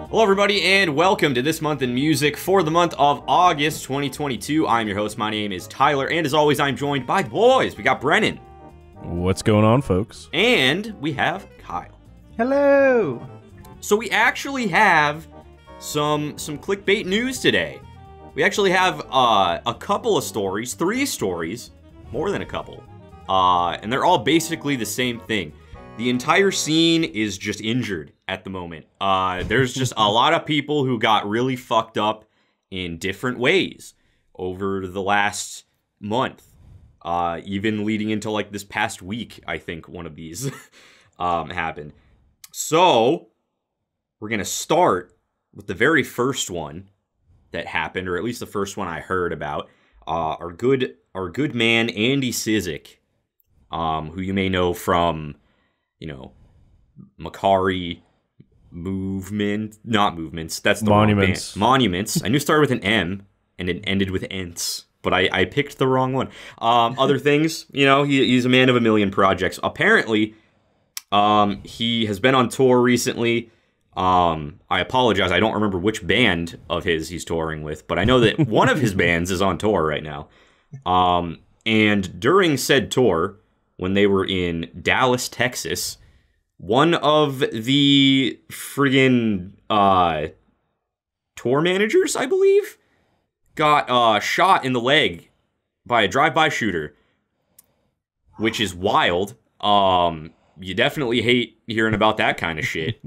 Hello everybody and welcome to This Month in Music for the month of August 2022. I'm your host, my name is Tyler, and as always I'm joined by the boys. We got Brennan. What's going on, folks? And we have Kyle. Hello! So we actually have some clickbait news today. We actually have a couple of stories, 3 stories, more than a couple, and they're all basically the same thing. The entire scene is just injured at the moment. There's just a lot of people who got really fucked up in different ways over the last month. Even leading into like this past week, I think one of these happened. So we're gonna start with the very first one that happened, or at least the first one I heard about. Our good man Andy Czizik, who you may know from, you know, Macari Movement, not Movements. That's the Monuments. Wrong band. Monuments. I knew it started with an M and it ended with Ents, but I picked the wrong one. Other things, you know, he's a man of a million projects. Apparently, he has been on tour recently. I apologize, I don't remember which band of his he's touring with, but I know that one of his bands is on tour right now. And during said tour, when they were in Dallas, Texas, one of the friggin' tour managers, I believe, got shot in the leg by a drive-by shooter, which is wild. You definitely hate hearing about that kind of shit.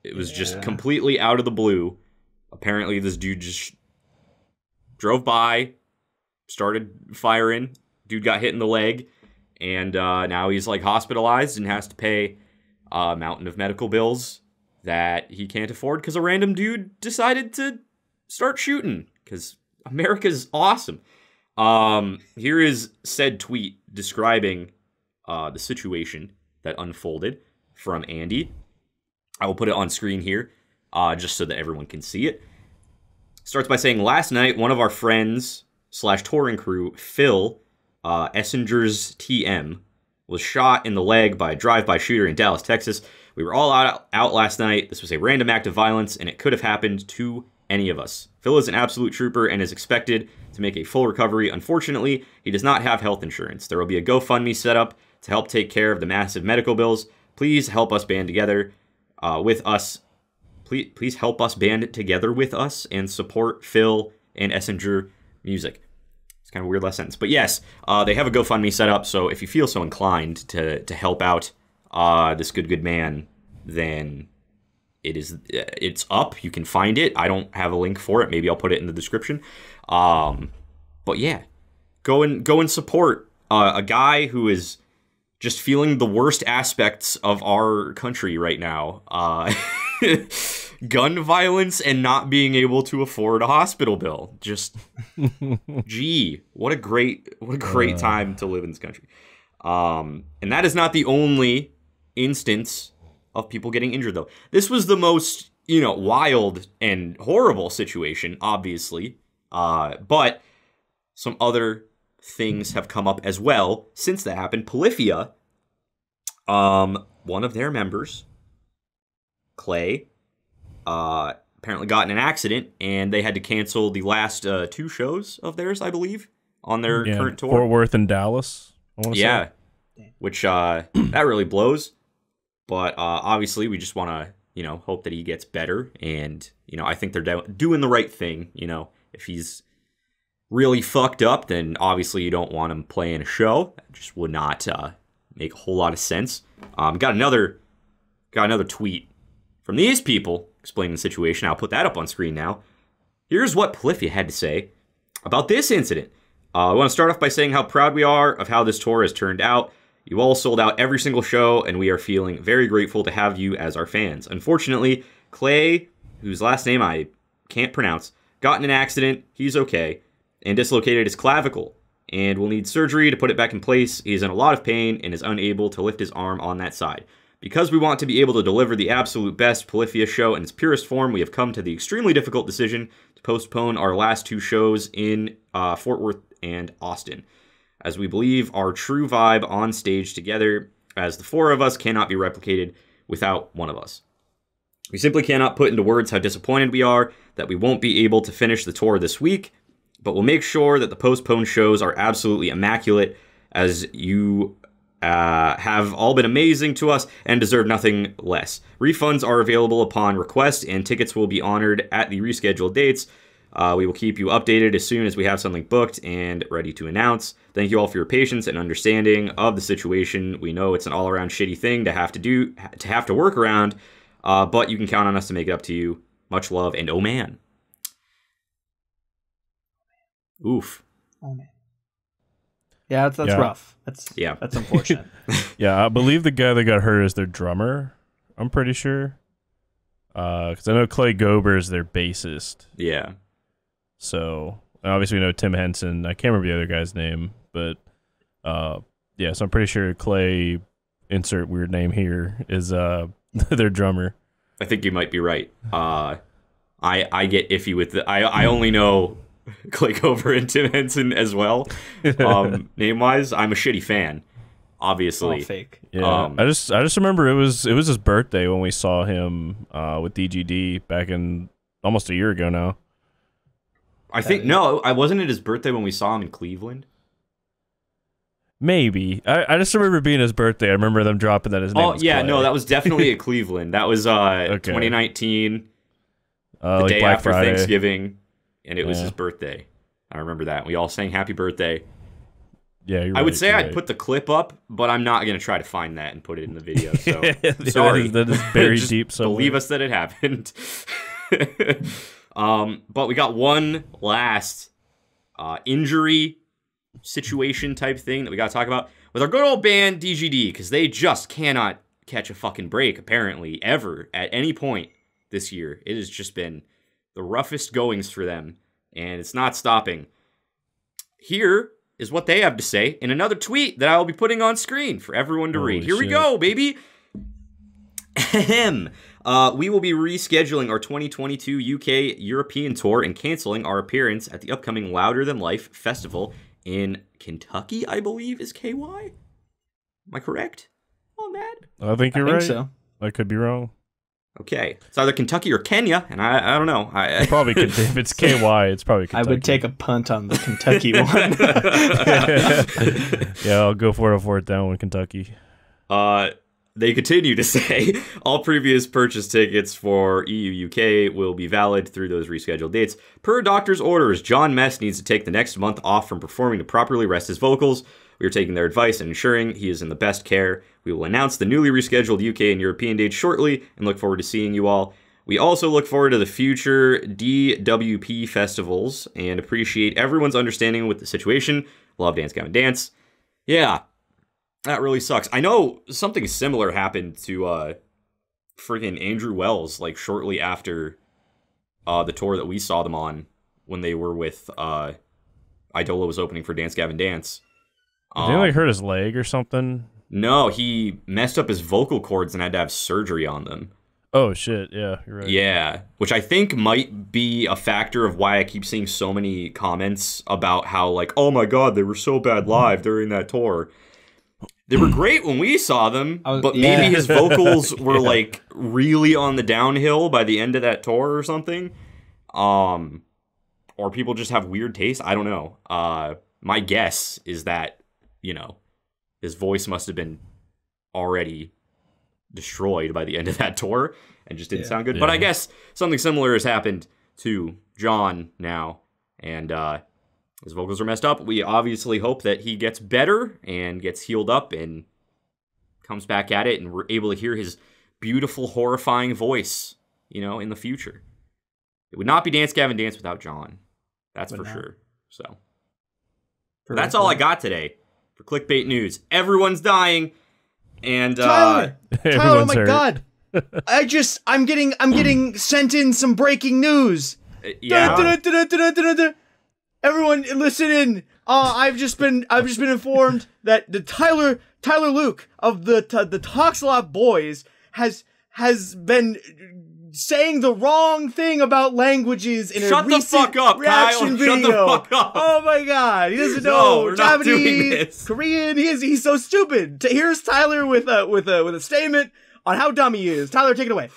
It was just completely out of the blue. Apparently, this dude just drove by, started firing. Dude got hit in the leg, and now he's like hospitalized and has to pay a mountain of medical bills that he can't afford because a random dude decided to start shooting because America's awesome. Here is said tweet describing the situation that unfolded from Andy. I will put it on screen here just so that everyone can see it. Starts by saying, last night, one of our friends / touring crew, Phil, Essinger's TM, was shot in the leg by a drive-by shooter in Dallas, Texas. We were all out last night. This was a random act of violence, and it could have happened to any of us. Phil is an absolute trooper and is expected to make a full recovery. Unfortunately, he does not have health insurance. There will be a GoFundMe set up to help take care of the massive medical bills. Please help us band together with us. Please help us band together with us and support Phil and Essinger Music. It's kind of a weird last sentence. But yes, they have a GoFundMe set up, so if you feel so inclined to help out this good man, then it's up. You can find it. I don't have a link for it. Maybe I'll put it in the description. But yeah, go and support a guy who is just feeling the worst aspects of our country right now. Gun violence and not being able to afford a hospital bill. Just, gee, what a great time to live in this country. And that is not the only instance of people getting injured, though. This was the most, you know, wild and horrible situation, obviously. But some other things have come up as well since that happened. Polyphia, one of their members, Clay, apparently got in an accident, and they had to cancel the last 2 shows of theirs, I believe, on their current tour. Fort Worth and Dallas, I want to say. Which that really blows. But obviously, we just want to, you know, hope that he gets better, and, you know, I think they're doing the right thing. You know, if he's really fucked up, then obviously you don't want him playing a show. That just would not make a whole lot of sense. Got another tweet from these people explaining the situation. I'll put that up on screen now. Here's what Polyphia had to say about this incident. I want to start off by saying how proud we are of how this tour has turned out. You all sold out every single show, and we are feeling very grateful to have you as our fans. Unfortunately, Clay, whose last name I can't pronounce, got in an accident. He's okay, and dislocated his clavicle, and will need surgery to put it back in place. He is in a lot of pain and is unable to lift his arm on that side. Because we want to be able to deliver the absolute best Polyphia show in its purest form, we have come to the extremely difficult decision to postpone our last 2 shows in Fort Worth and Austin, as we believe our true vibe on stage together as the 4 of us cannot be replicated without one of us. We simply cannot put into words how disappointed we are that we won't be able to finish the tour this week, but we'll make sure that the postponed shows are absolutely immaculate, as you have all been amazing to us and deserve nothing less. Refunds are available upon request, and tickets will be honored at the rescheduled dates. We will keep you updated as soon as we have something booked and ready to announce. Thank you all for your patience and understanding of the situation. We know it's an all-around shitty thing to have to work around, but you can count on us to make it up to you. Much love, and oh man. Oof. Oh man. Yeah, that's rough. That's unfortunate. Yeah, I believe the guy that got hurt is their drummer. I'm pretty sure. Because I know Clay Gober is their bassist. Yeah. So, obviously we know Tim Henson. I can't remember the other guy's name, but yeah, so I'm pretty sure Clay, insert weird name here, is their drummer. I think you might be right. I get iffy with the... I only know Clay Gober and Tim Henson as well. Name-wise, I'm a shitty fan, obviously. All fake. Yeah, I just remember it was his birthday when we saw him with DGD back in almost a year ago now. I think no, I wasn't at his birthday when we saw him in Cleveland. Maybe. I just remember it being his birthday. I remember them dropping that his name was yeah, Clay. no, that was definitely at Cleveland. That was 2019, the like day Black after Friday. Thanksgiving, and it was his birthday. I remember that. We all sang happy birthday. Yeah, you're I would right, say you're I'd right. put the clip up, but I'm not going to try to find that and put it in the video. So Yeah, sorry. that is buried Just deep somewhere. believe us that it happened. But we got one last injury situation type thing that we got to talk about with our good old band DGD, because they just cannot catch a fucking break, apparently, ever, at any point this year. It has just been the roughest goings for them, and it's not stopping. Here is what they have to say in another tweet that I will be putting on screen for everyone to read. Here we go, baby. Ahem. We will be rescheduling our 2022 UK European tour and canceling our appearance at the upcoming Louder Than Life festival in Kentucky, I believe, is KY. Am I correct on that? I think you're right. So. I could be wrong. Okay. It's either Kentucky or Kenya, and I don't know. Probably could, if it's KY, it's probably Kentucky. I would take a punt on the Kentucky one. Yeah, I'll go for it for it down with Kentucky. They continue to say all previous purchase tickets for EU UK will be valid through those rescheduled dates. Per doctor's orders, John Mess needs to take the next month off from performing to properly rest his vocals. We are taking their advice and ensuring he is in the best care. We will announce the newly rescheduled UK and European dates shortly and look forward to seeing you all. We also look forward to the future DWP festivals and appreciate everyone's understanding with the situation. Love Dance Gavin Dance. Yeah. That really sucks. I know something similar happened to friggin' Andrew Wells, like shortly after the tour that we saw them on when they were with Idola was opening for Dance Gavin Dance. Did he like hurt his leg or something? No, he messed up his vocal cords and had to have surgery on them. Oh shit, yeah, you're right. Yeah, which I think might be a factor of why I keep seeing so many comments about how like, oh my god, they were so bad live during that tour. They were great when we saw them, but maybe his vocals were like really on the downhill by the end of that tour or something. Or people just have weird taste. I don't know. My guess is that, you know, his voice must have been already destroyed by the end of that tour and just didn't sound good. Yeah. But I guess something similar has happened to John now, and his vocals are messed up. We obviously hope that he gets better and gets healed up and comes back at it, and we're able to hear his beautiful, horrifying voice, you know, in the future. It would not be Dance Gavin Dance without John. That's for sure. So that's all I got today for clickbait news. Everyone's dying, and Tyler, oh my hurt. god! I'm getting sent in some breaking news. yeah. Everyone, listen in. I've just been informed that the Tyler Luke of the Talks a Lot Boys has has been saying the wrong thing about languages in a recent fuck up, reaction Kyle. video. Shut the fuck up. Oh my god, he doesn't No, know we're not doing Japanese, this. Korean. He's so stupid. Here's Tyler with a statement on how dumb he is. Tyler, take it away.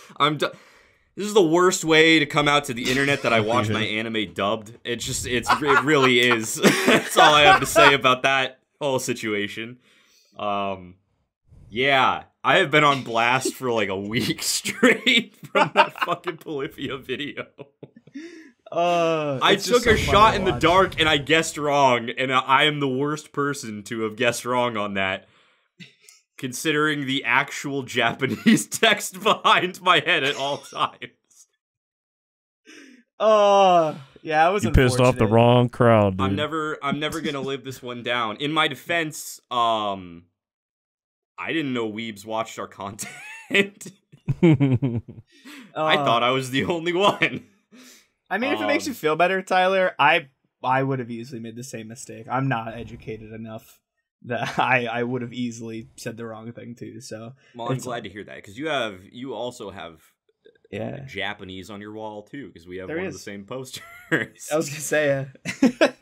This is the worst way to come out to the internet that I watch my anime dubbed. It really is. That's all I have to say about that whole situation. Yeah, I have been on blast for like a week straight from that fucking Polyphia video. I took a shot in the dark and I guessed wrong, and I am the worst person to have guessed wrong on that, considering the actual Japanese text behind my head at all times. Yeah, it was. You pissed off the wrong crowd, dude. I'm never gonna live this one down. In my defense, I didn't know weebs watched our content. I thought I was the only one. I mean, if it makes you feel better, Tyler, I would have easily made the same mistake. I'm not educated enough that I would have easily said the wrong thing too. So, well, I'm glad to hear that, because you also have Japanese on your wall too, because we have one of the same posters. I was gonna say,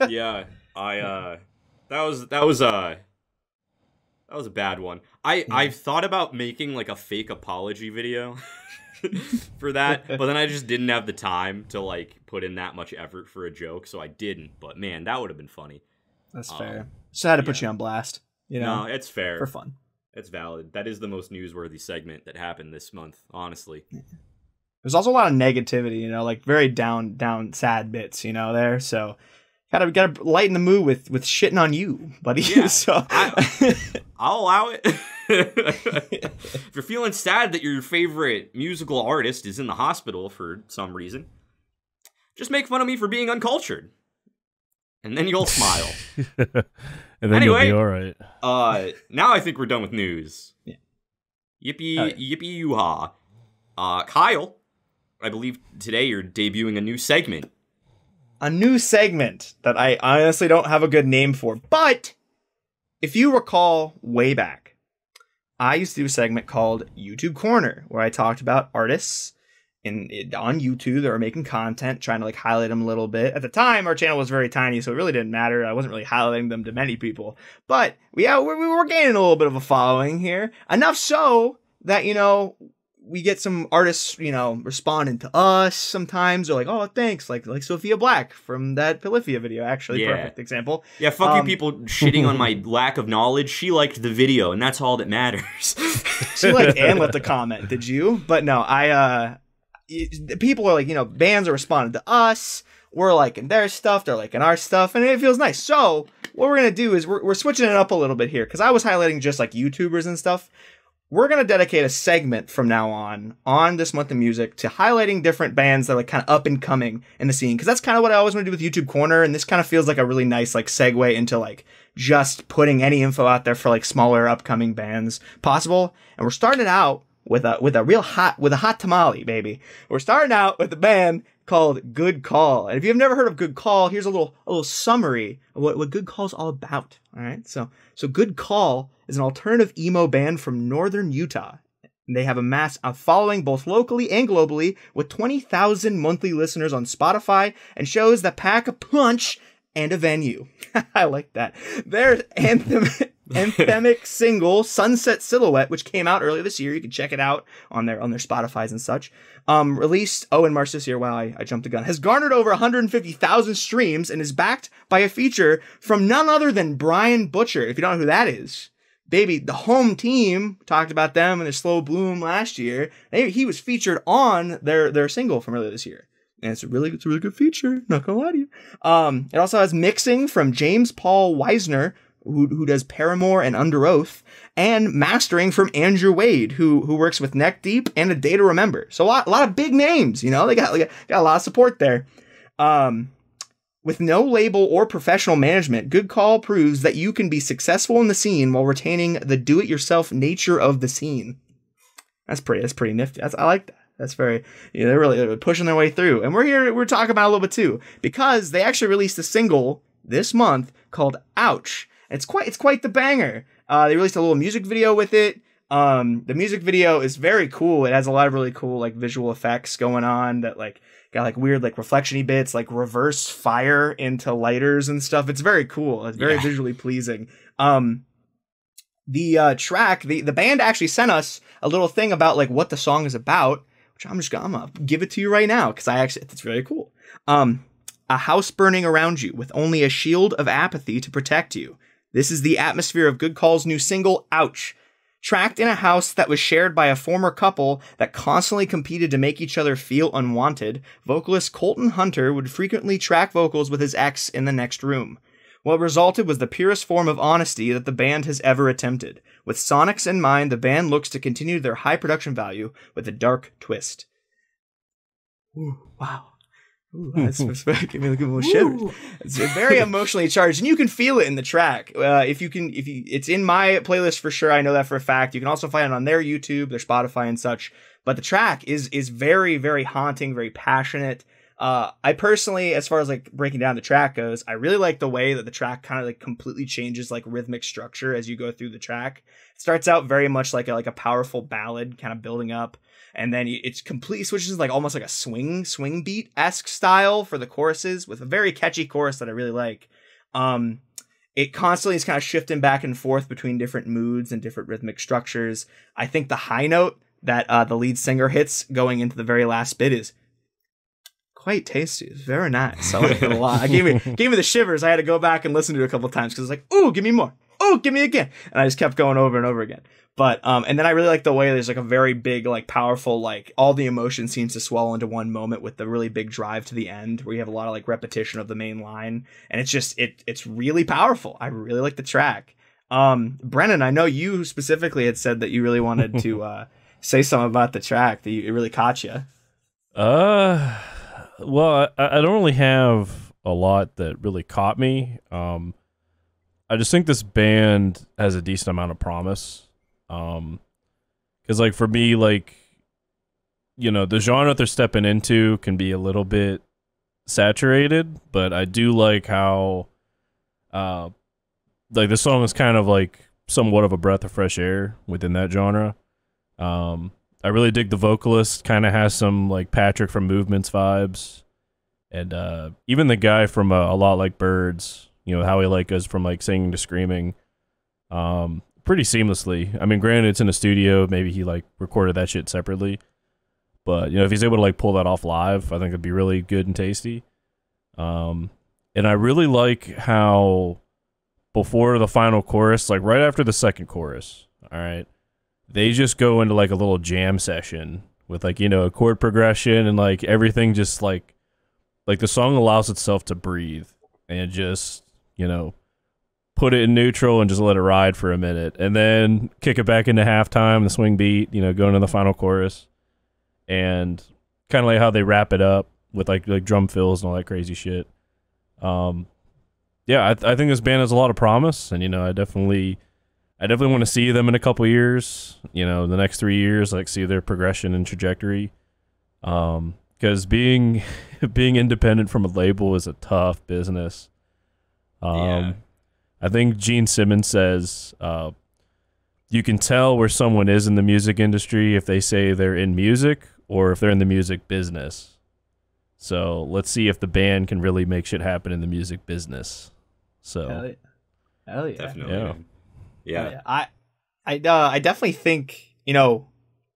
yeah, that was a bad one. I've thought about making like a fake apology video for that, but then I just didn't have the time to like put in that much effort for a joke, so I didn't. But man, that would have been funny. That's fair. So I had to put you on blast. You know, no, it's fair for fun. It's valid. That is the most newsworthy segment that happened this month, honestly. There's also a lot of negativity, you know, like very down, sad bits, you know, there. So gotta lighten the mood with shitting on you, buddy. Yeah, so I'll allow it. If you're feeling sad that your favorite musical artist is in the hospital for some reason, just make fun of me for being uncultured, and then you'll smile. And then you'll be all right. Now I think we're done with news. Yeah. Yippee yoo-ha. Kyle, I believe today you're debuting a new segment. A new segment that I honestly don't have a good name for. But if you recall way back, I used to do a segment called YouTube Corner, where I talked about artists on YouTube that were making content, trying to like highlight them a little bit. At the time, our channel was very tiny, so it really didn't matter. I wasn't really highlighting them to many people. But we were gaining a little bit of a following here. Enough so that, you know, we get some artists, you know, responding to us sometimes. They're like, oh, thanks. Like Sophia Black from that Polyphia video, actually. Yeah. Perfect example. Yeah, fuck you people shitting on my lack of knowledge. She liked the video, and that's all that matters. She liked and left a comment. Did you? But no, people are like, you know, bands are responding to us. We're liking their stuff. They're liking our stuff. And it feels nice. So what we're going to do is we're switching it up a little bit here, because I was highlighting just like YouTubers and stuff. We're going to dedicate a segment from now on This Month in Music, to highlighting different bands that are like kind of up and coming in the scene. Because that's kind of what I always want to do with YouTube Corner. And this kind of feels like a really nice like segue into like just putting any info out there for like smaller upcoming bands possible. And we're starting out with a hot tamale, baby. We're starting out with a band called Good Call. And if you've never heard of Good Call, here's a little summary of what Good Call's all about. All right. So Good Call is an alternative emo band from northern Utah. They have amassed a following both locally and globally, with 20,000 monthly listeners on Spotify, and shows that pack a punch and a venue. I like that. Their anthemic single, Sunset Silhouette, which came out earlier this year, you can check it out on their Spotifys and such, released in March this year. Wow, I jumped the gun. Has garnered over 150,000 streams and is backed by a feature from none other than Brian Butcher. If you don't know who that is, baby, the home team, talked about them in their Slow Bloom last year. He was featured on their single from earlier this year. And it's a really good feature, not gonna lie to you. It also has mixing from James Paul Weisner, who does Paramore and Under Oath, and mastering from Andrew Wade, who works with Neck Deep and A Day to Remember. So a lot of big names, you know, they got a lot of support there. With no label or professional management, Good Call proves that you can be successful in the scene while retaining the do-it-yourself nature of the scene. That's pretty nifty. I like that. That's very, you know, they're really pushing their way through. And we're talking about it a little bit too, because they actually released a single this month called Ouch. It's quite the banger. They released a little music video with it. The music video is very cool. It has a lot of really cool like visual effects going on that like got like weird like reflection-y bits, like reverse fire into lighters and stuff. It's very cool. It's very visually pleasing. The track, the band actually sent us a little thing about like what the song is about, which I'm gonna give it to you right now because it's really cool. A house burning around you with only a shield of apathy to protect you. This is the atmosphere of Good Call's new single, Ouch. Tracked in a house that was shared by a former couple that constantly competed to make each other feel unwanted, vocalist Colton Hunter would frequently track vocals with his ex in the next room. What resulted was the purest form of honesty that the band has ever attempted. With Sonics in mind, the band looks to continue their high production value with a dark twist. Ooh, wow. Ooh, that's give me a little shivers. It's very emotionally charged, and you can feel it in the track. It's in my playlist for sure. I know that for a fact. You can also find it on their YouTube, their Spotify, and such. But the track is very, very haunting, very passionate. I personally, as far as like breaking down the track goes, I really like the way that the track kind of like completely changes like rhythmic structure as you go through the track. It starts out very much like a powerful ballad, kind of building up. And then it's completely switches like almost like a swing beat-esque style for the choruses with a very catchy chorus that I really like. It constantly is kind of shifting back and forth between different moods and different rhythmic structures. I think the high note that the lead singer hits going into the very last bit is quite tasty. It's very nice. I like it a lot. It gave me the shivers. I had to go back and listen to it a couple of times because it's like, ooh, give me more. Oh, give me again. And I just kept going over and over again. But, and then I really like the way there's like a very big, like powerful, like all the emotion seems to swell into one moment with the really big drive to the end where you have a lot of like repetition of the main line. And it's just, it's really powerful. I really like the track. Brennan, I know you specifically had said that you really wanted to say something about the track that it really caught you. Well, I don't really have a lot that really caught me. I just think this band has a decent amount of promise. Because like for me, like, you know, the genre they're stepping into can be a little bit saturated, but I do like how, like this song is kind of like somewhat of a breath of fresh air within that genre. I really dig the vocalist, kind of has some like Patrick from Movements vibes, and even the guy from A Lot Like Birds, you know, how he like goes from like singing to screaming, pretty seamlessly. I mean, granted, it's in a studio, maybe he like recorded that shit separately, but you know, if he's able to like pull that off live, I think it'd be really good and tasty. And I really like how before the final chorus, like right after the second chorus, all right, they just go into like a little jam session with like, you know, a chord progression and like everything just like the song allows itself to breathe and just, you know, put it in neutral and just let it ride for a minute and then kick it back into halftime, the swing beat, you know, going to the final chorus, and kind of like how they wrap it up with like drum fills and all that crazy shit. Yeah, I think this band has a lot of promise, and you know, I definitely want to see them in a couple years, you know, the next 3 years, like see their progression and trajectory. Because being independent from a label is a tough business. Yeah. I think Gene Simmons says you can tell where someone is in the music industry if they say they're in music or if they're in the music business. So let's see if the band can really make shit happen in the music business. So Hell yeah. Definitely. Yeah. I definitely think, you know,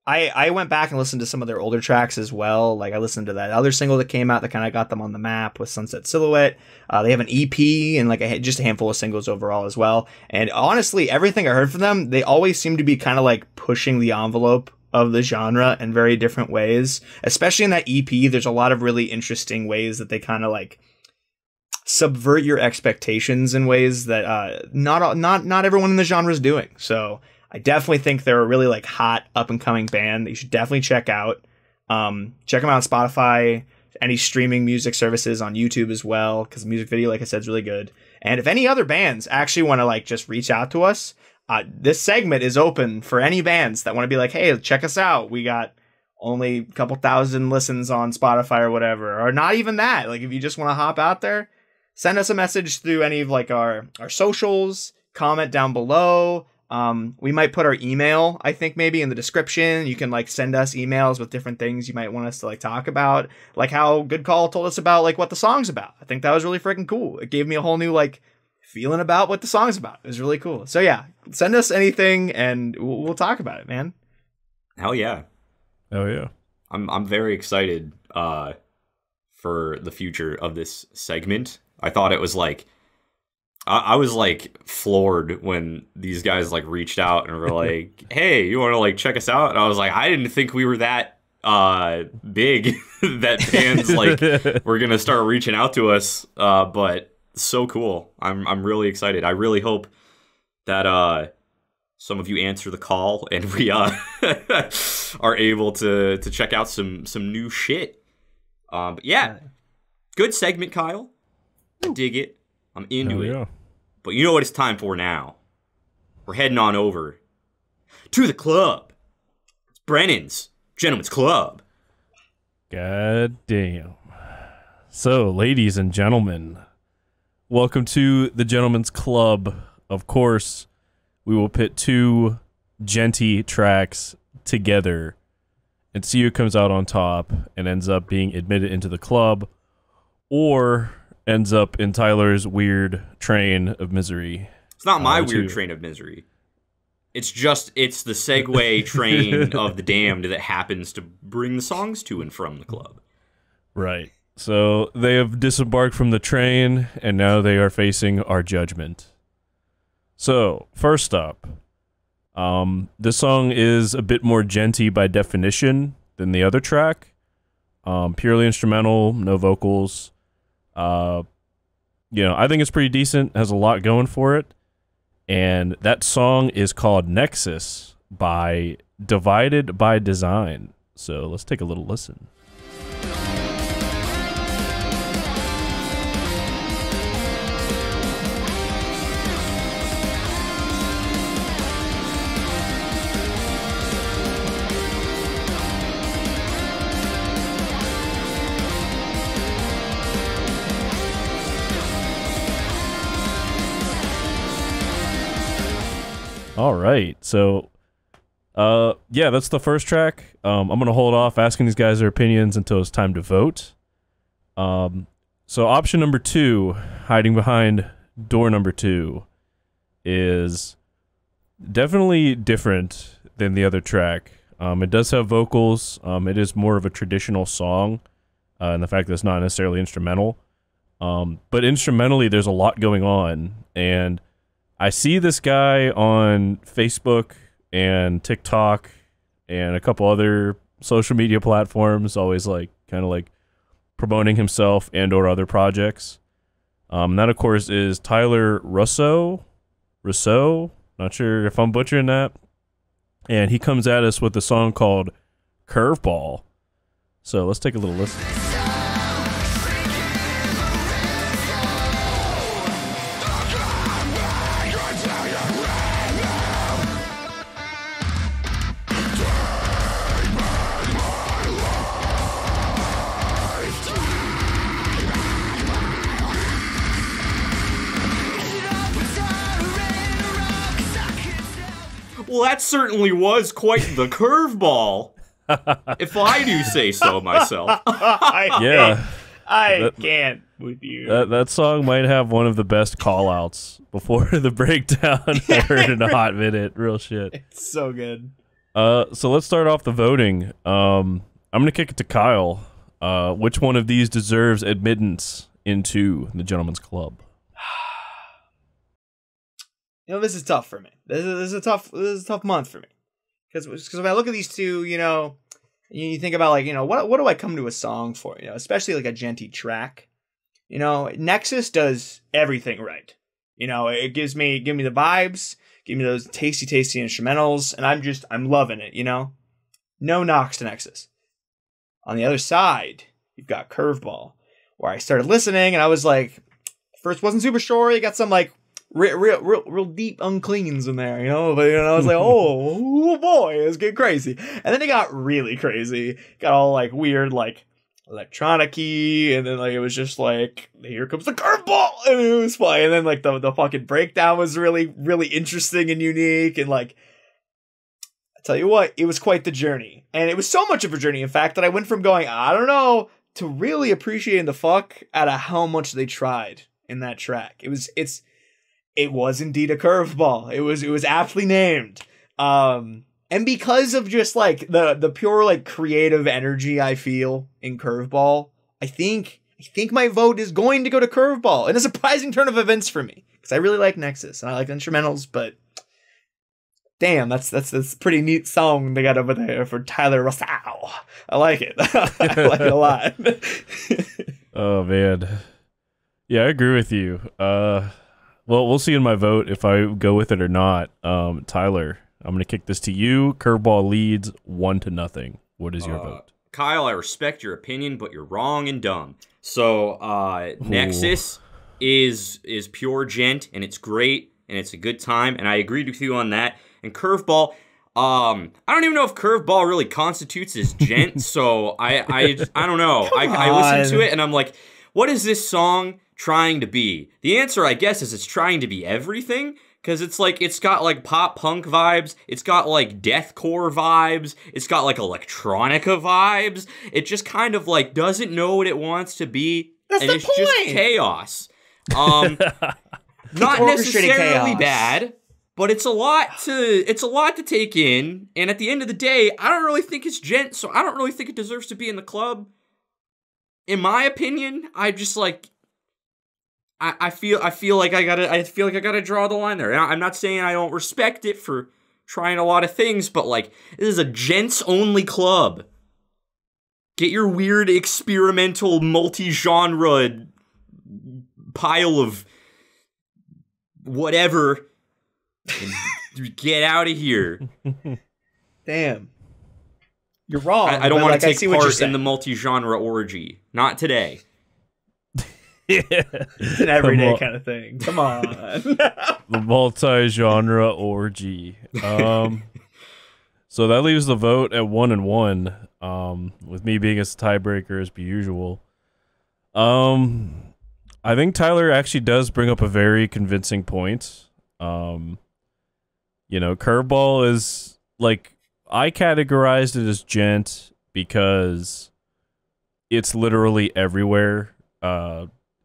I went back and listened to some of their older tracks as well. Like I listened to that other single that came out that kind of got them on the map with Sunset Silhouette. They have an EP and like just a handful of singles overall as well. And honestly, everything I heard from them, they always seem to be kind of like pushing the envelope of the genre in very different ways. Especially in that EP, there's a lot of really interesting ways that they kind of like subvert your expectations in ways that not everyone in the genre is doing. So I definitely think they're a really like hot up and coming band that you should definitely check out. Check them out on Spotify, any streaming music services, on YouTube as well, because the music video, like I said, is really good. And if any other bands actually want to like just reach out to us, this segment is open for any bands that want to be like, hey, check us out. We got only a couple thousand listens on Spotify or whatever, or not even that. Like if you just want to hop out there, send us a message through any of like our socials, comment down below. We might put our email, I think, maybe in the description. You can like send us emails with different things you might want us to like talk about, like how Good Call told us about like what the song's about. I think that was really freaking cool. It gave me a whole new like feeling about what the song's about. It was really cool. So yeah, send us anything and we'll talk about it, man. Hell yeah. Oh yeah. I'm very excited for the future of this segment. I thought it was like I was like floored when these guys like reached out and were like, "Hey, you want to like check us out?" And I was like, I didn't think we were that big that bands like were gonna start reaching out to us. But so cool. I'm really excited. I really hope that some of you answer the call and we are able to check out some new shit. But yeah, good segment, Kyle. I dig it. I'm into it. Yeah. But you know what it's time for now? We're heading on over to the club. It's Brennan's Gentleman's Club. God damn. So, ladies and gentlemen, welcome to the Gentleman's Club. Of course, we will pit two genty tracks together and see who comes out on top and ends up being admitted into the club, or ends up in Tyler's weird train of misery. It's not my weird train of misery. It's the Segway train of the damned that happens to bring the songs to and from the club. Right. So they have disembarked from the train, and now they are facing our judgment. So, first up, this song is a bit more genty by definition than the other track. Purely instrumental, no vocals. I think it's pretty decent, has a lot going for it, and that song is called Nexus by Divided by Design. So let's take a little listen. All right, so, yeah, that's the first track. I'm going to hold off asking these guys their opinions until it's time to vote. So option number 2, hiding behind door number 2, is definitely different than the other track. It does have vocals. It is more of a traditional song, and the fact that it's not necessarily instrumental. But instrumentally, there's a lot going on, and I see this guy on Facebook and TikTok and a couple other social media platforms, always like kind of like promoting himself and or other projects. That of course is Tyler Russo, not sure if I'm butchering that. And he comes at us with a song called Curveball. So let's take a little listen. Well, that certainly was quite the curveball, if I do say so myself. I can't with you. That song might have one of the best call-outs before the breakdown I heard in a hot minute. Real shit. It's so good. So let's start off the voting. I'm going to kick it to Kyle. Which one of these deserves admittance into the Gentleman's Club? This is tough for me. This is a tough month for me, because when I look at these two, you think about like, what do I come to a song for? Especially like a genty track. Nexus does everything right. It gives me the vibes, give me those tasty instrumentals, and I'm loving it. No knocks to Nexus. On the other side, you've got Curveball, where I started listening and I was like, first wasn't super sure. You got some like real deep uncleans in there, but I was like, oh boy, it's getting crazy. And then it got really crazy. Got all like weird, like electronic-y, and then like it was just like, here comes the curveball, and it was fun. And then like the fucking breakdown was really, really interesting and unique, and like I tell you what, it was quite the journey. And it was so much of a journey, in fact, that I went from going, I don't know, to really appreciating the fuck out of how much they tried in that track. It was indeed a curveball. It was aptly named. And because of just like the pure like creative energy I feel in Curveball, I think my vote is going to go to Curveball in a surprising turn of events for me, because I really like Nexus and I like instrumentals, but damn, that's a pretty neat song they got over there for Tyler Russell. I like it. I like it a lot. Oh man, yeah, I agree with you. Well, we'll see in my vote if I go with it or not. Tyler, I'm going to kick this to you. Curveball leads 1-0. What is your vote? Kyle, I respect your opinion, but you're wrong and dumb. So, Nexus is pure gent, and it's great, and it's a good time, and I agreed with you on that. And Curveball, I don't even know if Curveball really constitutes as gent, so I don't know. I listened to it, and I'm like, what is this song trying to be? The answer, I guess, is it's trying to be everything. Because it's like, it's got like pop punk vibes, it's got like deathcore vibes, it's got like electronica vibes. It just kind of like doesn't know what it wants to be. That's and the it's point. Just chaos. Not necessarily chaos. bad, but it's a lot to take in. And at the end of the day, I don't really think it's gent, so I don't really think it deserves to be in the club. In my opinion, I just like, I feel like I gotta draw the line there. And I'm not saying I don't respect it for trying a lot of things, but like, this is a gents only club. Get your weird experimental multi-genre pile of whatever and get out of here. Damn. You're wrong. I don't want to take part in the the multi-genre orgy. Not today. It's an everyday kind of thing. Come on. The multi-genre orgy. So that leaves the vote at 1-1. With me being a tiebreaker as per usual. I think Tyler actually does bring up a very convincing point. You know, Curveball is like, I categorized it as gent because it's literally everywhere.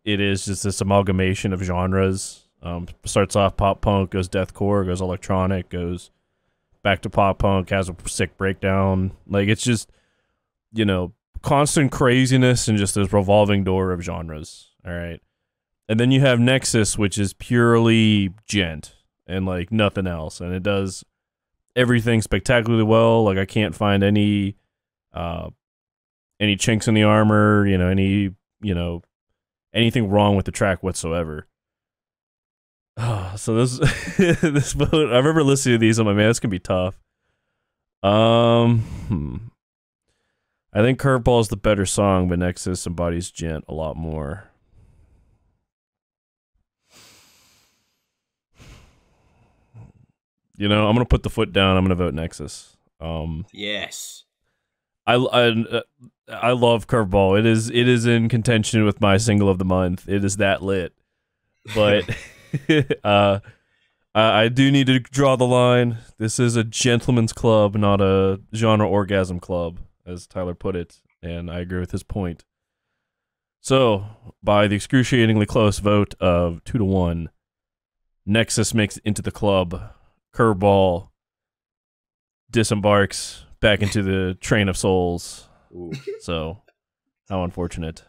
It is just this amalgamation of genres. Starts off pop punk, goes deathcore, goes electronic, goes back to pop punk, has a sick breakdown. Like, it's just, you know, constant craziness and just this revolving door of genres. All right. And then you have Nexus, which is purely gent and like nothing else. And it does everything spectacularly well. Like, I can't find any chinks in the armor, anything wrong with the track whatsoever. So this this vote, I remember listening to these. I'm like, man, this can be tough. I think Curveball is the better song, but Nexus embodies gent a lot more. You know, I'm gonna put the foot down. I'm gonna vote Nexus. Yes. I love Curveball. It is in contention with my single of the month. It is that lit. But I do need to draw the line. This is a gentleman's club, not a genre orgasm club, as Tyler put it, and I agree with his point. So, by the excruciatingly close vote of 2-1, Nexus makes it into the club. Curveball disembarks back into the train of souls. Ooh. So, how unfortunate.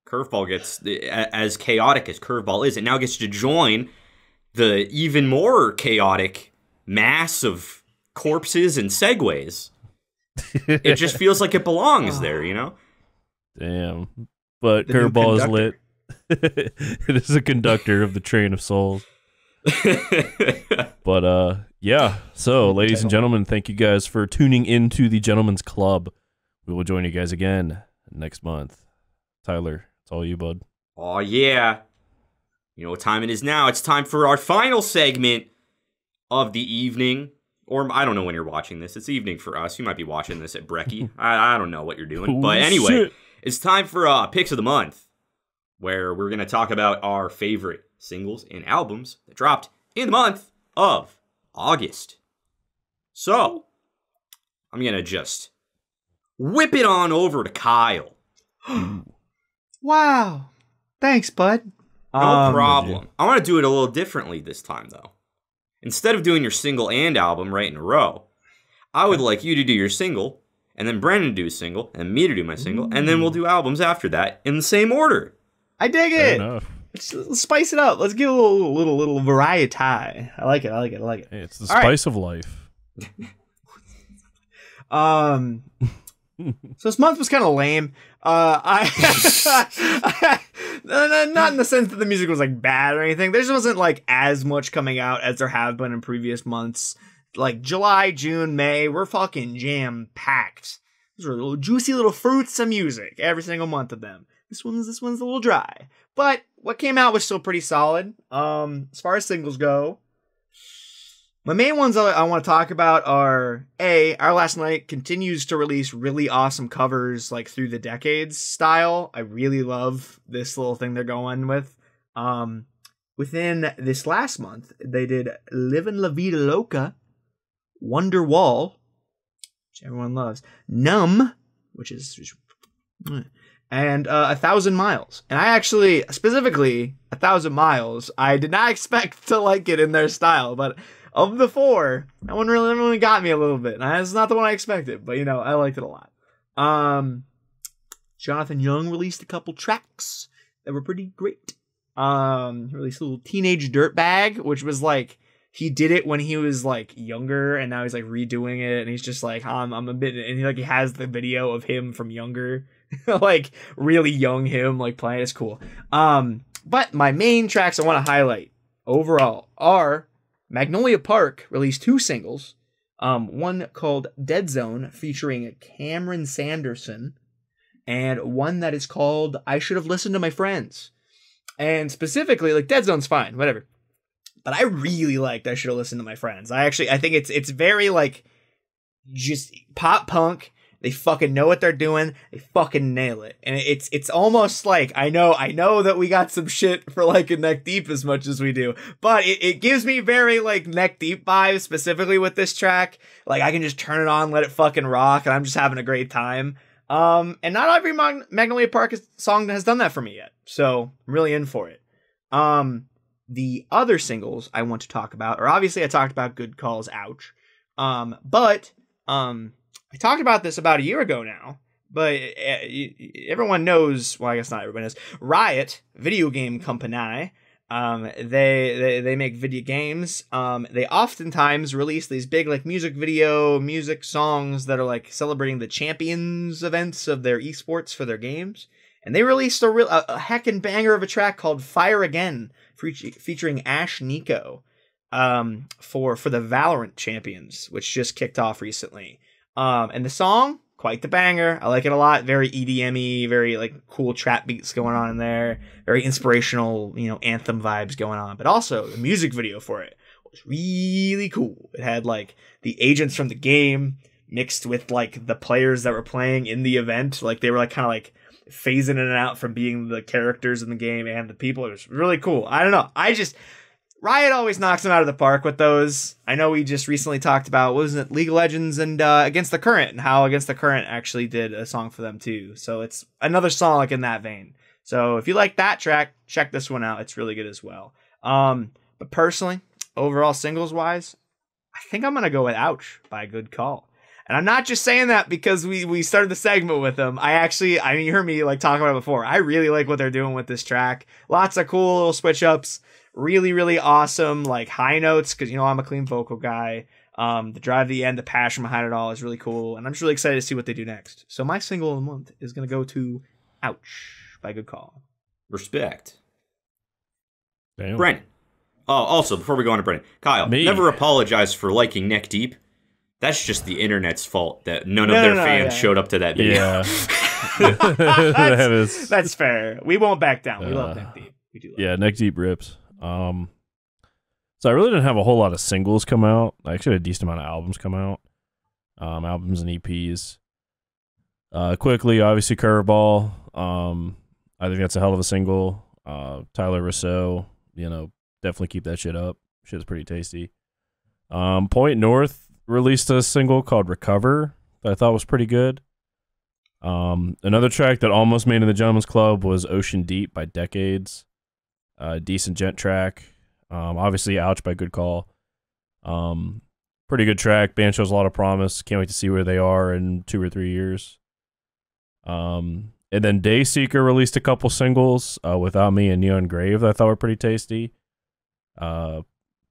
Curveball gets, as chaotic as Curveball is, it now gets to join the even more chaotic mass of corpses and segways. It just feels like it belongs there, you know? Damn. But Curveball is lit. It is a conductor of the train of souls. But yeah, so ladies and gentlemen, thank you guys for tuning into the Gentleman's Club. We will join you guys again next month. Tyler, it's all you, bud. Oh yeah, you know what time it is now. It's time for our final segment of the evening, or I don't know when you're watching this. It's evening for us. You might be watching this at Brecky. I don't know what you're doing, but anyway, It's time for Picks of the Month, where we're going to talk about our favorite singles and albums that dropped in the month of August. So, I'm going to just whip it on over to Kyle. Wow. Thanks, bud. No problem. I want to do it a little differently this time, though. Instead of doing your single and album right in a row, I would like you to do your single, and then Brendan to do a single, and me to do my single, and then we'll do albums after that in the same order. I dig it. Let's spice it up. Let's give a little variety. I like it. Hey, it's the spice of life. So this month was kind of lame. Not in the sense that the music was like bad or anything. There just wasn't like as much coming out as there have been in previous months. Like July, June, May, we're fucking jam packed. Those are little juicy little fruits of music. Every single month of them. This one's a little dry, but what came out was still pretty solid. As far as singles go, my main ones I want to talk about are Our Last Night continues to release really awesome covers like through the decades style. I really love this little thing they're going with. Within this last month, they did Livin' La Vida Loca, Wonderwall, which everyone loves, Numb, which is, and 1,000 Miles. And I actually, specifically, 1,000 Miles, I did not expect to like it in their style, but of the four, that one really got me a little bit. And it's not the one I expected, but, I liked it a lot. Jonathan Young released a couple tracks that were pretty great. He released a little Teenage Dirtbag, which was like, he did it when he was like younger, and now he's like redoing it, and he's just like, I'm a bit, and he has the video of him from younger, like really young him, like playing. It's cool. But my main tracks I want to highlight overall are Magnolia Park released 2 singles, one called Dead Zone featuring Cameron Sanderson, and one that is called I Should Have Listened to My Friends. And specifically, like, Dead Zone's fine, whatever. But I really liked I Should Have Listened to My Friends. I think it's very, like, just pop punk. They fucking know what they're doing. They fucking nail it. And it's almost like, I know that we got some shit for liking Neck Deep as much as we do, but it gives me very, like, Neck Deep vibes, specifically with this track. Like, I can just turn it on, let it fucking rock, and I'm just having a great time. And not every Magnolia Park song has done that for me yet, so I'm really in for it. The other singles I want to talk about are, obviously I talked about Good Calls, Ouch. But I talked about this about a year ago now, but everyone knows, well, I guess not everyone knows, Riot, video game company, they make video games. They oftentimes release these big, like, music songs that are, like, celebrating the champions events of their esports for their games. And they released a heckin' banger of a track called Fire Again, featuring Ash Nico, for the Valorant champions, which just kicked off recently. And the song, quite the banger. I like it a lot. Very EDM-y, very, like, cool trap beats going on in there. Very inspirational, anthem vibes going on. But also, the music video for it was really cool. It had, like, the agents from the game mixed with, like, the players that were playing in the event. Like, they were, like, kind of, like, phasing in and out from being the characters in the game and the people. It was really cool. I don't know. Riot always knocks them out of the park with those. I know we just recently talked about, wasn't it, League of Legends and Against the Current, and how Against the Current actually did a song for them too. So it's another song like in that vein. So if you like that track, check this one out. It's really good as well. But personally, overall singles wise, I think I'm gonna go with Ouch by Good Call. And I'm not just saying that because we started the segment with them. You heard me like talking about it before. I really like what they're doing with this track. Lots of cool little switch ups. Really, really awesome, like, high notes, because, I'm a clean vocal guy. The drive to the end, the passion behind it all is really cool, and I'm just really excited to see what they do next. So my single of the month is going to go to Ouch by Good Call. Respect. Damn. Brennan. Oh, also, before we go on to Brennan, Kyle, never apologize for liking Neck Deep. That's just the internet's fault that none of their fans showed up to that video. Yeah. That's fair. We won't back down. We love Neck Deep. We do love Neck Deep rips. So I really didn't have a whole lot of singles come out. I actually had a decent amount of albums come out. Albums and EPs. Quickly, obviously, Curveball. I think that's a hell of a single. Tyler Rousseau, definitely keep that shit up. Shit's pretty tasty. Point North released a single called Recover that I thought was pretty good. Another track that almost made in the Gentleman's Club was Ocean Deep by Decades. Decent gent track. Obviously, Ouch by Good Call. Pretty good track. Band shows a lot of promise. Can't wait to see where they are in 2 or 3 years. And then Dayseeker released a couple singles, Without Me and Neon Grave, that I thought were pretty tasty. My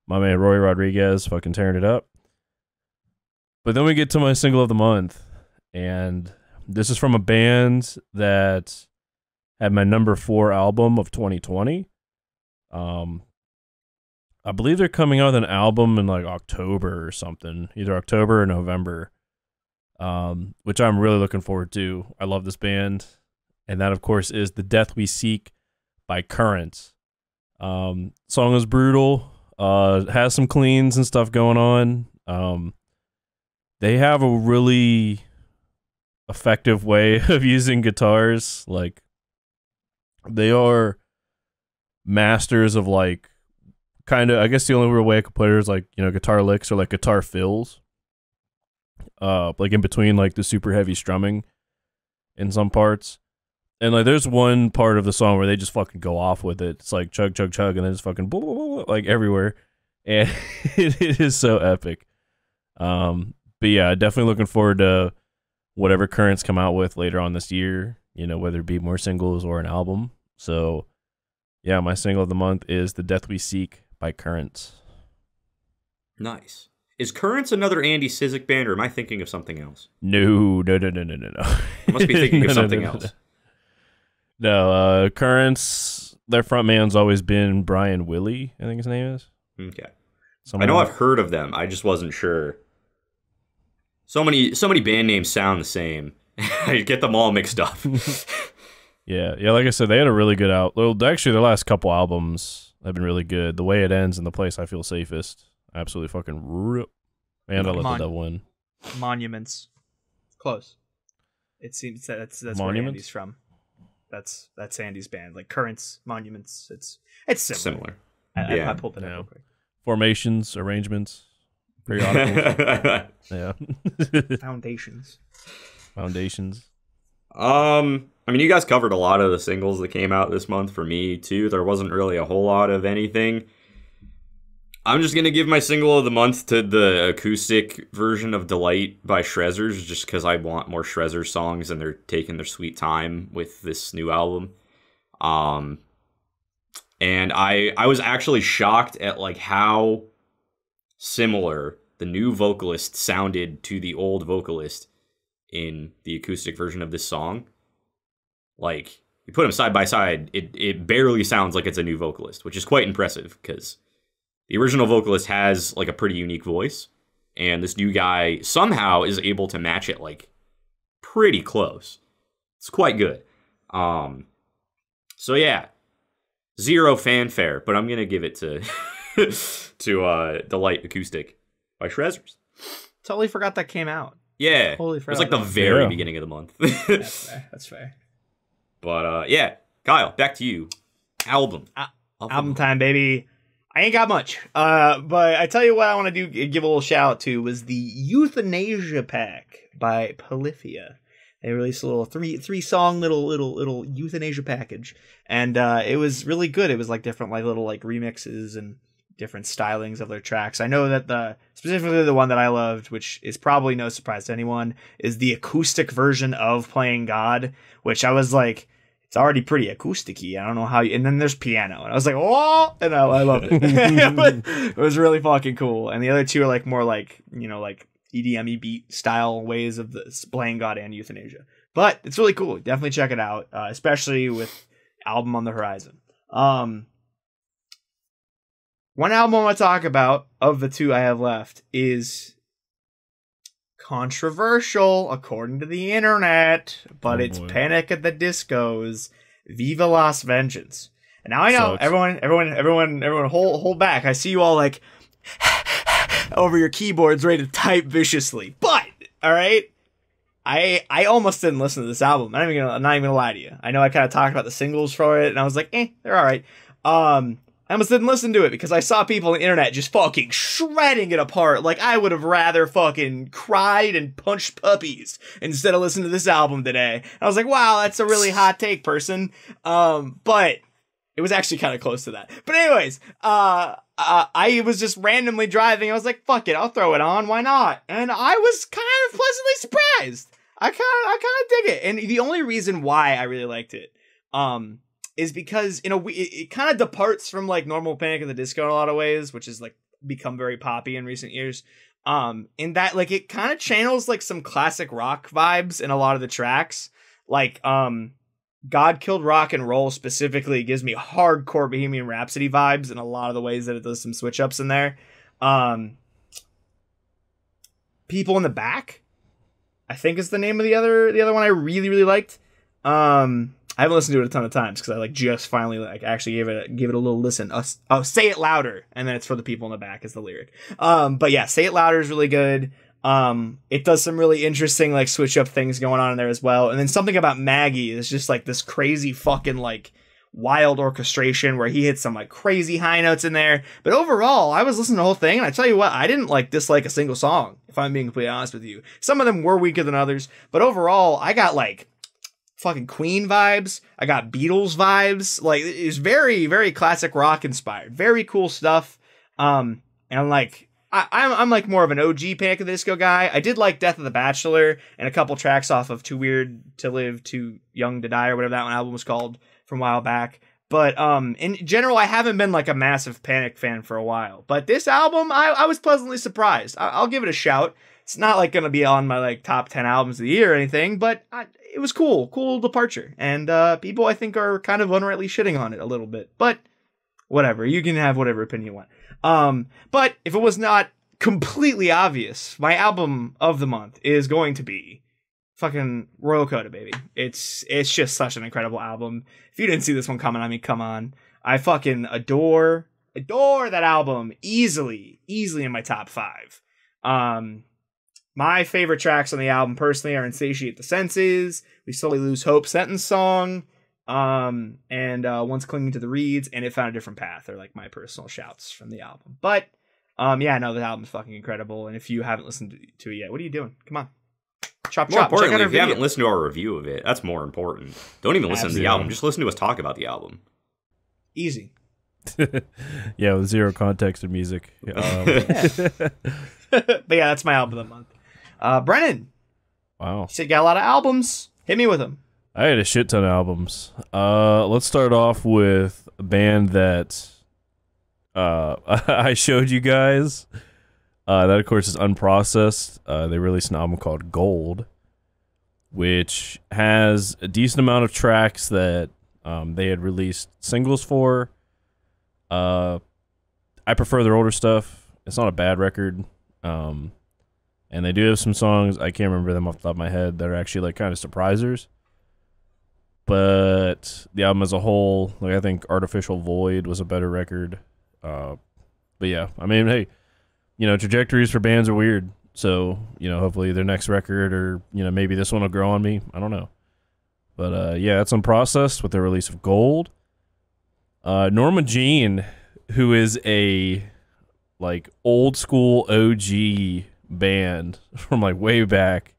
man Roy Rodriguez fucking tearing it up. But then we get to my single of the month, and this is from a band that had my number 4 album of 2020. I believe they're coming out with an album in like October or something, either October or November, which I'm really looking forward to. I love this band, and that, of course, is The Death We Seek by Currents. Song is brutal, has some cleans and stuff going on. They have a really effective way of using guitars. Like, they are masters of, like, kind of, I guess the only real way I could put it is like, guitar licks or like guitar fills. Like in between like the super heavy strumming in some parts. And like there's one part of the song where they just fucking go off with it. It's like chug, chug, chug, and then it's fucking blah, blah, blah, blah, like everywhere. And it is so epic. But yeah, definitely looking forward to whatever Currents come out with later on this year, whether it be more singles or an album. So yeah, my single of the month is The Death We Seek by Currents. Nice. Is Currents another Andy Sizik band, or am I thinking of something else? No. I must be thinking of something else. No, Currents, their front man's always been Brian Willie, I think his name is. Okay. I know I've heard of them. I just wasn't sure. So many band names sound the same. I get them all mixed up. Yeah, like I said, they had a really good actually, their last couple albums have been really good. The Way It Ends and The Place I Feel Safest. Absolutely fucking rip. And I let the devil win. Monuments. Close. It seems that's where Andy's from. That's Andy's band. Like Currents, Monuments. It's similar. I pulled it up real quick. Formations, arrangements, periodicals. Yeah. Foundations. I mean, you guys covered a lot of the singles that came out this month for me, too. There wasn't really a whole lot of anything. I'm just going to give my single of the month to the acoustic version of Delight by Shrezzers, just because I want more Shrezzers songs, and they're taking their sweet time with this new album. And I was actually shocked at, like, how similar the new vocalist sounded to the old vocalist in the acoustic version of this song. Like, you put them side by side, it barely sounds like it's a new vocalist, which is quite impressive because the original vocalist has like a pretty unique voice, and this new guy somehow is able to match it like pretty close. It's quite good. So yeah, zero fanfare, but I'm gonna give it to Delight Acoustic by Shrezzers. Totally forgot that came out. Yeah, Totally forgot. It was like the very beginning of the month. That's fair. But yeah, Kyle, back to you. Album Time, baby. I ain't got much. But I tell you what I want to do, give a little shout out to, was the Euthanasia Pack by Polyphia. They released a little three song little Euthanasia package, and it was really good. It was like different little remixes and different stylings of their tracks. I know that specifically the one that I loved, which is probably no surprise to anyone, is the acoustic version of Playing God, which I was like, it's already pretty acoustic-y. I don't know how and then there's piano, and I was like, oh, and I loved it. It was really fucking cool. And the other two are more EDM-y beat style ways of the Playing God and Euthanasia. But it's really cool. Definitely check it out, especially with album on the horizon. One album I want to talk about of the two I have left is controversial according to the internet, but it's Panic at the Disco's Viva Las Vengeance. And now I know everyone hold back. I see you all over your keyboards ready to type viciously. But all right, I almost didn't listen to this album. I'm not even gonna lie to you. I know I kind of talked about the singles for it, and I was like, they're all right. I almost didn't listen to it because I saw people on the internet just fucking shredding it apart. Like, I would have rather fucking cried and punched puppies instead of listening to this album today. I was like, wow, that's a really hot take, person. But it was actually kind of close to that. But anyways, I was just randomly driving. I was like, fuck it, I'll throw it on. Why not? And I was kind of pleasantly surprised. I kind of dig it. And the only reason why I really liked it, is because it kind of departs from like normal Panic at the Disco in a lot of ways, which has like become very poppy in recent years. In that like it kind of channels like some classic rock vibes in a lot of the tracks. Like God Killed Rock and Roll specifically gives me hardcore Bohemian Rhapsody vibes in a lot of the ways that it does some switch ups in there. People in the Back, I think is the name of the other one I really, really liked. I haven't listened to it a ton of times because I like just finally like actually gave it a little listen. Oh, Say It Louder, and then it's for the people in the back is the lyric. But yeah, Say It Louder is really good. It does some really interesting like switch up things going on in there as well. And then Something About Maggie is just like this crazy fucking like wild orchestration where he hits some like crazy high notes in there. But overall, I was listening to the whole thing, and I tell you what, I didn't like dislike a single song, if I'm being completely honest with you. Some of them were weaker than others, but overall, I got like fucking Queen vibes. I got Beatles vibes. Like, it's very, very classic rock inspired. Very cool stuff. And I'm like, I'm like more of an OG Panic at the Disco guy. I did like Death of the Bachelor and a couple tracks off of Too Weird to Live, Too Young to Die, or whatever that one album was called from a while back. But in general, I haven't been like a massive Panic fan for a while. But this album, I was pleasantly surprised. I'll give it a shout. It's not like going to be on my like top 10 albums of the year or anything, but it was cool departure. And people I think are kind of unrightly shitting on it a little bit, but whatever. You can have whatever opinion you want. But if it was not completely obvious, my album of the month is going to be fucking Royal Coda, baby. It's just such an incredible album. If you didn't see this one coming, I mean, come on. I fucking adore that album. Easily in my top 5. My favorite tracks on the album personally are Insatiate the Senses, We Slowly Lose Hope Sentence Song, and Once Clinging to the Reeds, and It Found a Different Path are like my personal shouts from the album. But yeah, no, the album's fucking incredible, and if you haven't listened to it yet, what are you doing? Come on. Chop. More importantly, if you haven't listened to our review of it, that's more important. Don't even listen to the album, just listen to us talk about the album. Easy. Yeah, with zero context of music. But yeah, that's my album of the month. Brennan. Wow. You said you got a lot of albums. Hit me with them. I had a shit ton of albums. Let's start off with a band that I showed you guys. That, of course, is Unprocessed. They released an album called Gold, which has a decent amount of tracks that they had released singles for. I prefer their older stuff. It's not a bad record. And they do have some songs, I can't remember them off the top of my head, that are actually like kind of surprisers. But the album as a whole, like I think Artificial Void was a better record. But yeah, I mean, hey, trajectories for bands are weird. So, hopefully their next record or, maybe this one will grow on me. I don't know. But yeah, it's Unprocessed with the release of Gold. Norma Jean, who is a like old school OG band from like way back,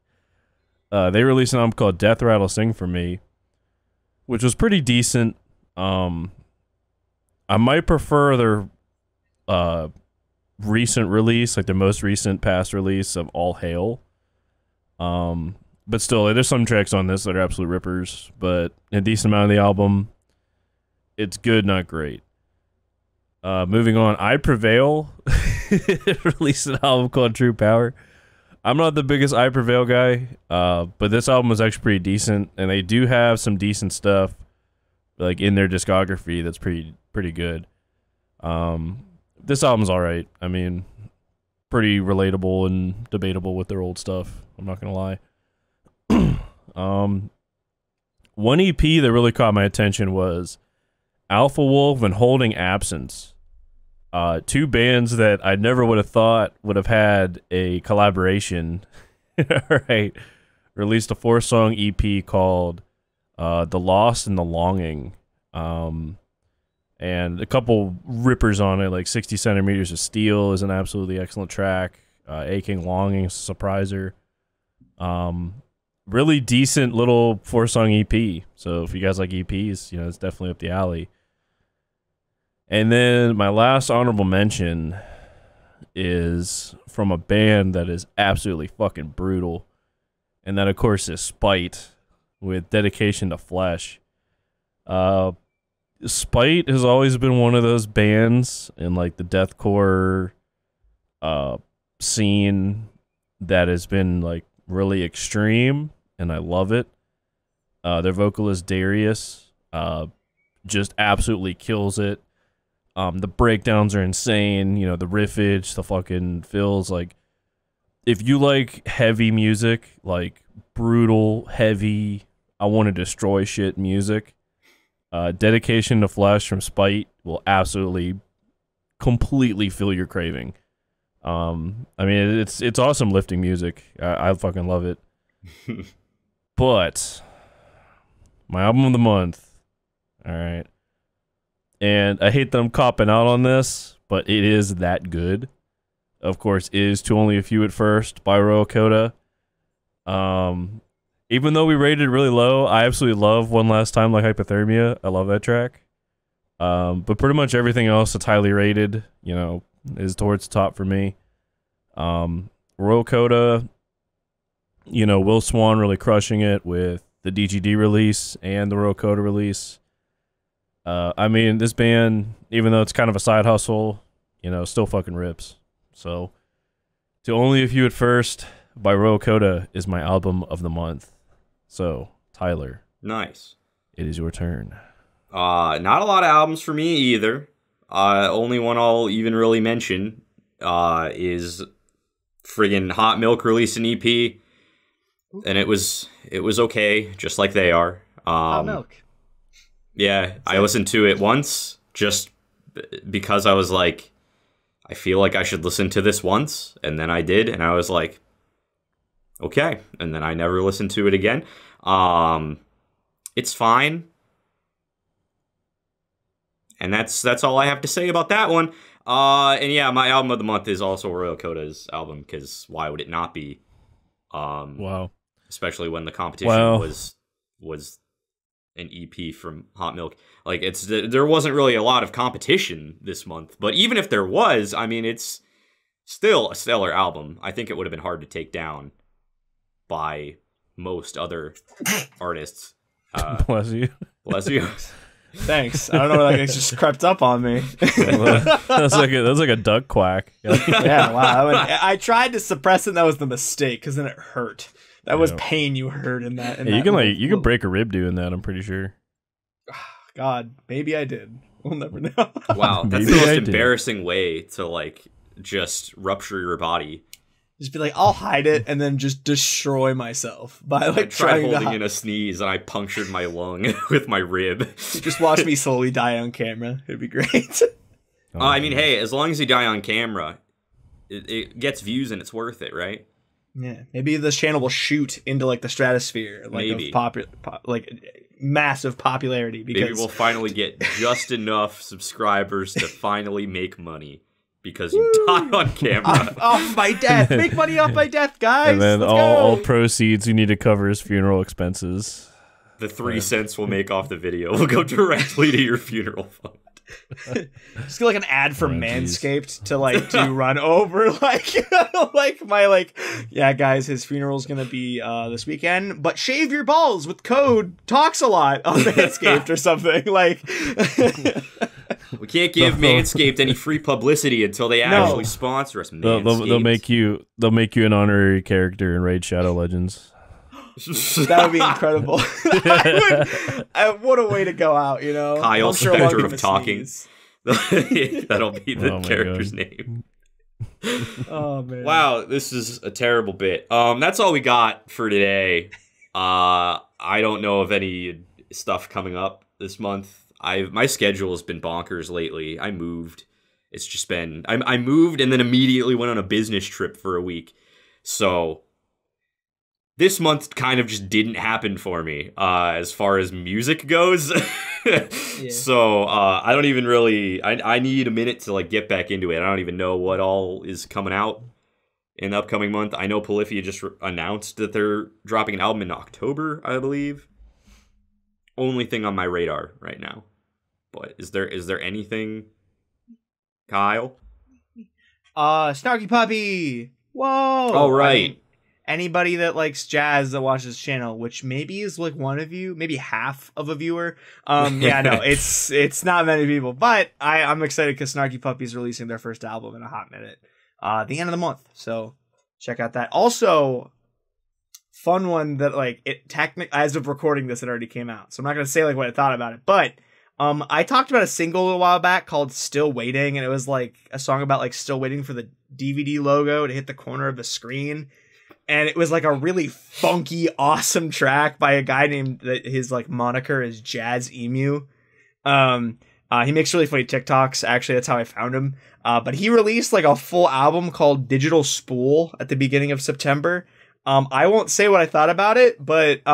they released an album called Death Rattle Sing For Me, which was pretty decent. I might prefer their recent release, like their most recent past release of All Hail. But still, there's some tracks on this that are absolute rippers, but a decent amount of the album, it's good, not great. Moving on, I Prevail released an album called True Power. I'm not the biggest I Prevail guy, but this album was actually pretty decent, and they do have some decent stuff like in their discography that's pretty good. This album's all right. I mean, pretty relatable and debatable with their old stuff. I'm not gonna lie. One EP that really caught my attention was Alpha Wolf and Holding Absence. Two bands that I never would have thought would have had a collaboration. Right. released a 4-song EP called The Lost and the Longing. And a couple rippers on it, like 60 Centimeters of Steel is an absolutely excellent track. Aching Longing is a surpriser. Really decent little 4-song EP. So if you guys like EPs, you know, it's definitely up the alley. And then my last honorable mention is from a band that is absolutely fucking brutal. And that, of course, is Spite with Dedication to Flesh. Spite has always been one of those bands in like the deathcore scene that has been like really extreme, and I love it. Their vocalist Darius just absolutely kills it. The breakdowns are insane. You know, the riffage, the fucking fills. Like, if you like heavy music, like brutal, heavy, I want to destroy shit music, Dedication to Flesh from Spite will absolutely, completely fill your craving. I mean, it's awesome lifting music. I fucking love it. But my album of the month, all right. And I hate that I'm copping out on this, but it is that good. Of course, is To Only a Few at First by Royal Coda. Even though we rated it really low, I absolutely love One Last Time Like Hypothermia. I love that track. But pretty much everything else that's highly rated, you know, is towards the top for me. Royal Coda, you know, Will Swan really crushing it with the DGD release and the Royal Coda release. I mean, this band, even though it's kind of a side hustle, you know, still fucking rips. So, To Only a Few at First by Royal Coda is my album of the month. So, Tyler. Nice. It is your turn. Not a lot of albums for me either. Only one I'll even really mention is friggin' Hot Milk released an EP, and it was okay, just like they are. Hot Milk. Yeah, I listened to it once just because I was like, I feel like I should listen to this once, and then I did, and I was like, okay, and then I never listened to it again. It's fine. And that's all I have to say about that one. And yeah, my album of the month is also Royal Coda's album, because why would it not be? Wow. Especially when the competition was an EP from Hot Milk. Like, there wasn't really a lot of competition this month, but even if there was, I mean, it's still a stellar album. I think it would have been hard to take down by most other artists. Bless you. Bless you. Thanks. I don't know, like, it just crept up on me. That's like a duck quack. Yeah, wow. I tried to suppress it, and that was the mistake, because then it hurt. That was pain you heard in that. Yeah, you can break a rib doing that, I'm pretty sure. God, maybe I did. We'll never know. Wow, that's the most embarrassing way to, like, just rupture your body. Just be like, I'll hide it and then just destroy myself by, like, I tried holding in a sneeze and I punctured my lung with my rib. You just watch me slowly die on camera. It'd be great. I mean, hey, as long as you die on camera, it gets views and it's worth it, right? Yeah, maybe this channel will shoot into, like, the stratosphere, like, maybe. Like massive popularity. Because maybe we'll finally get just enough subscribers to finally make money because you die on camera. Off my death. Make money off my death, guys. And then all proceeds you need to cover his funeral expenses. The 3 cents we'll make off the video will go directly to your funeral fund. Just get like an ad for Manscaped to like do run over like my like, yeah guys, his funeral's gonna be this weekend, but shave your balls with code talks a lot on Manscaped or something. Like we can't give Manscaped any free publicity until they actually sponsor us. They'll make you an honorary character in Raid Shadow Legends. That would be incredible. What a way to go out, you know. Kyle Spectre of Talking. That'll be the character's name. Oh man. Wow, this is a terrible bit. That's all we got for today. I don't know of any stuff coming up this month. My schedule has been bonkers lately. I moved. It's just been I moved and then immediately went on a business trip for a week. So this month kind of just didn't happen for me as far as music goes. Yeah. So I don't even really, I need a minute to like get back into it. I don't even know what all is coming out in the upcoming month. I know Polyphia just announced that they're dropping an album in October, I believe. Only thing on my radar right now. But is there anything, Kyle? Snarky Puppy. Whoa. Oh, right. I mean, anybody that likes jazz that watches this channel, which maybe is like one of you, maybe half of a viewer. Yeah, no, it's not many people, but I'm excited because Snarky Puppy is releasing their first album in a hot minute, at the end of the month. So check out that. Also, fun one that like it technically, as of recording this, it already came out. So I'm not gonna say like what I thought about it, but I talked about a single a while back called "Still Waiting," and it was like a song about like still waiting for the DVD logo to hit the corner of the screen. And it was like a really funky, awesome track by a guy named, his like moniker is Jazz Emu. He makes really funny TikToks. Actually, that's how I found him. But he released like a full album called Digital Spool at the beginning of September. I won't say what I thought about it, but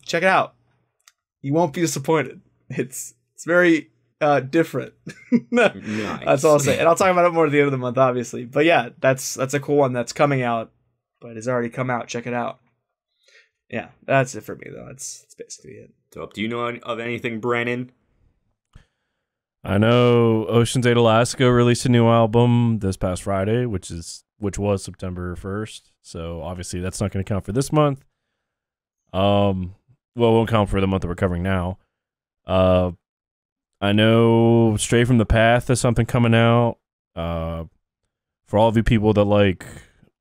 check it out. You won't be disappointed. It's very different. Nice. That's all I'll say. And I'll talk about it more at the end of the month, obviously. But yeah, that's a cool one that's coming out. But it's already come out. Check it out. Yeah, that's it for me, though. That's basically it. Dope. Do you know of anything, Brennan? I know Ocean's 8 Alaska released a new album this past Friday, which was September 1st. So obviously that's not going to count for this month. Well, it won't count for the month that we're covering now. I know Stray from the Path is something coming out. For all of you people that like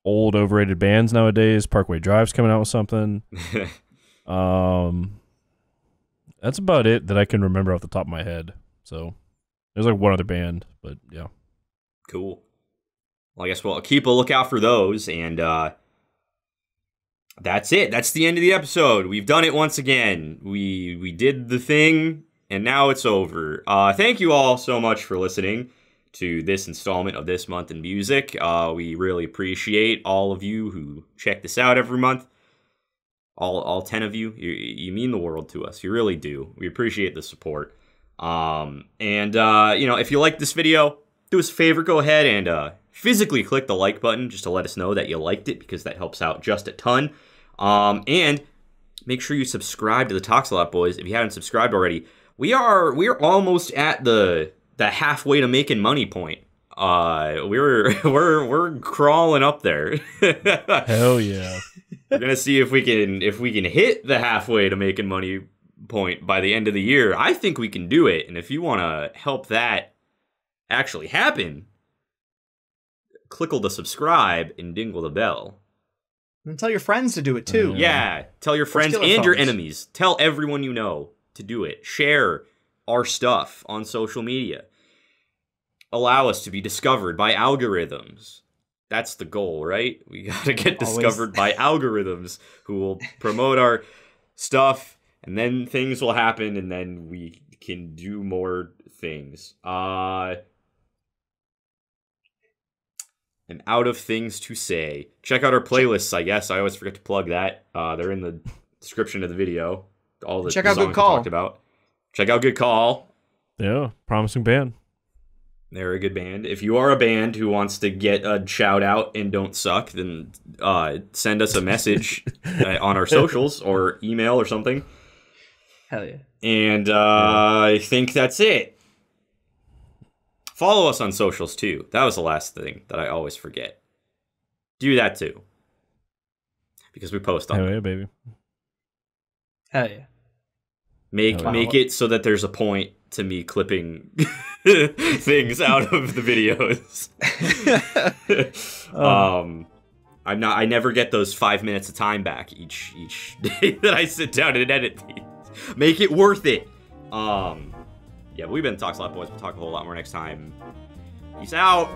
old overrated bands nowadays, Parkway Drive's coming out with something. That's about it that I can remember off the top of my head. So there's like one other band, but yeah. Cool. Well, I guess we'll keep a lookout for those, and that's it. That's the end of the episode. We've done it once again. We did the thing, and now it's over. Thank you all so much for listening to this installment of This Month in Music. We really appreciate all of you who check this out every month. All 10 of you. You mean the world to us. You really do. We appreciate the support. If you like this video, do us a favor, go ahead and physically click the like button just to let us know that you liked it, because that helps out just a ton. And make sure you subscribe to the Talks a Lot Boys if you haven't subscribed already. We're almost at the halfway to making money point. We're crawling up there. Hell yeah. We're gonna see if we can hit the halfway to making money point by the end of the year. I think we can do it, and if you want to help that actually happen, clickle the subscribe and dingle the bell. And tell your friends to do it too. Yeah, tell your friends and your enemies. Tell everyone you know to do it. Share our stuff on social media. Allow us to be discovered by algorithms. That's the goal, right? We gotta get discovered by algorithms who will promote our stuff, and then things will happen, and then we can do more things. And out of things to say, check out our playlists, I guess. I always forget to plug that. They're in the description of the video. All the check out songs Good Call. We talked about. Check out Good Call. Yeah, promising band. They're a good band. If you are a band who wants to get a shout out and don't suck, then send us a message on our socials or email or something. Hell yeah. And I think that's it. Follow us on socials too. That was the last thing that I always forget. Do that too, because we post on. Hell yeah, baby. Hell yeah. Make it so that there's a point to me clipping things out of the videos. I never get those 5 minutes of time back each day that I sit down and edit these. Make it worth it. Yeah, but we've been Talks a Lot Boys. We'll talk a whole lot more next time. Peace out.